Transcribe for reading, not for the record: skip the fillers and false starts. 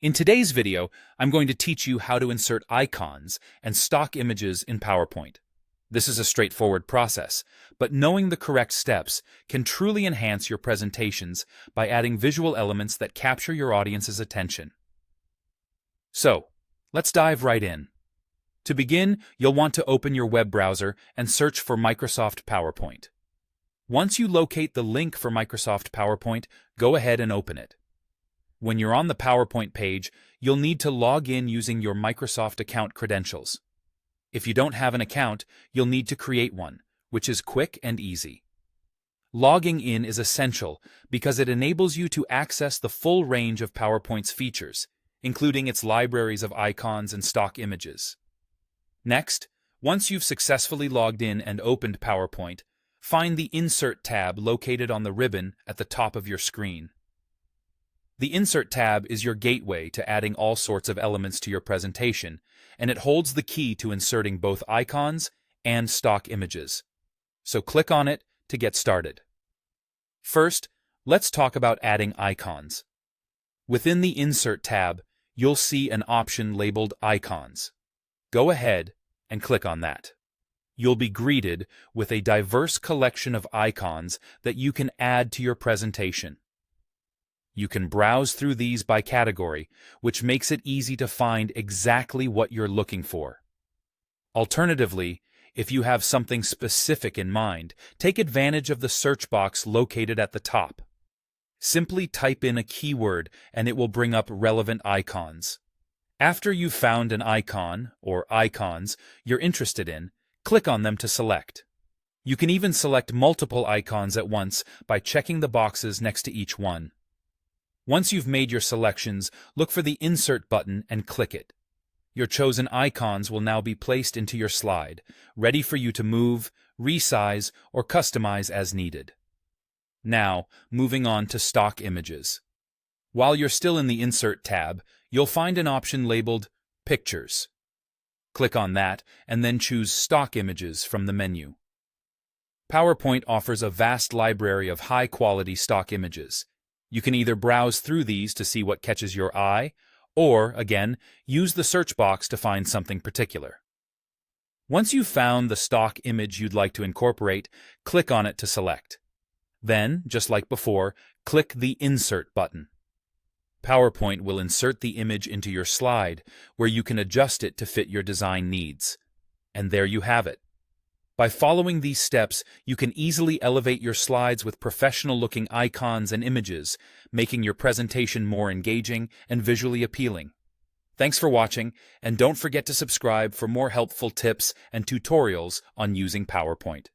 In today's video, I'm going to teach you how to insert icons and stock images in PowerPoint. This is a straightforward process, but knowing the correct steps can truly enhance your presentations by adding visual elements that capture your audience's attention. So, let's dive right in. To begin, you'll want to open your web browser and search for Microsoft PowerPoint. Once you locate the link for Microsoft PowerPoint, go ahead and open it. When you're on the PowerPoint page, you'll need to log in using your Microsoft account credentials. If you don't have an account, you'll need to create one, which is quick and easy. Logging in is essential because it enables you to access the full range of PowerPoint's features, including its libraries of icons and stock images. Next, once you've successfully logged in and opened PowerPoint, find the Insert tab located on the ribbon at the top of your screen. The Insert tab is your gateway to adding all sorts of elements to your presentation, and it holds the key to inserting both icons and stock images. So click on it to get started. First, let's talk about adding icons. Within the Insert tab, you'll see an option labeled Icons. Go ahead and click on that. You'll be greeted with a diverse collection of icons that you can add to your presentation. You can browse through these by category, which makes it easy to find exactly what you're looking for. Alternatively, if you have something specific in mind, take advantage of the search box located at the top. Simply type in a keyword and it will bring up relevant icons. After you've found an icon or icons you're interested in, click on them to select. You can even select multiple icons at once by checking the boxes next to each one. Once you've made your selections, look for the Insert button and click it. Your chosen icons will now be placed into your slide, ready for you to move, resize, or customize as needed. Now, moving on to stock images. While you're still in the Insert tab, you'll find an option labeled Pictures. Click on that and then choose Stock Images from the menu. PowerPoint offers a vast library of high-quality stock images. You can either browse through these to see what catches your eye, or, again, use the search box to find something particular. Once you've found the stock image you'd like to incorporate, click on it to select. Then, just like before, click the Insert button. PowerPoint will insert the image into your slide, where you can adjust it to fit your design needs. And there you have it. By following these steps, you can easily elevate your slides with professional-looking icons and images, making your presentation more engaging and visually appealing. Thanks for watching, and don't forget to subscribe for more helpful tips and tutorials on using PowerPoint.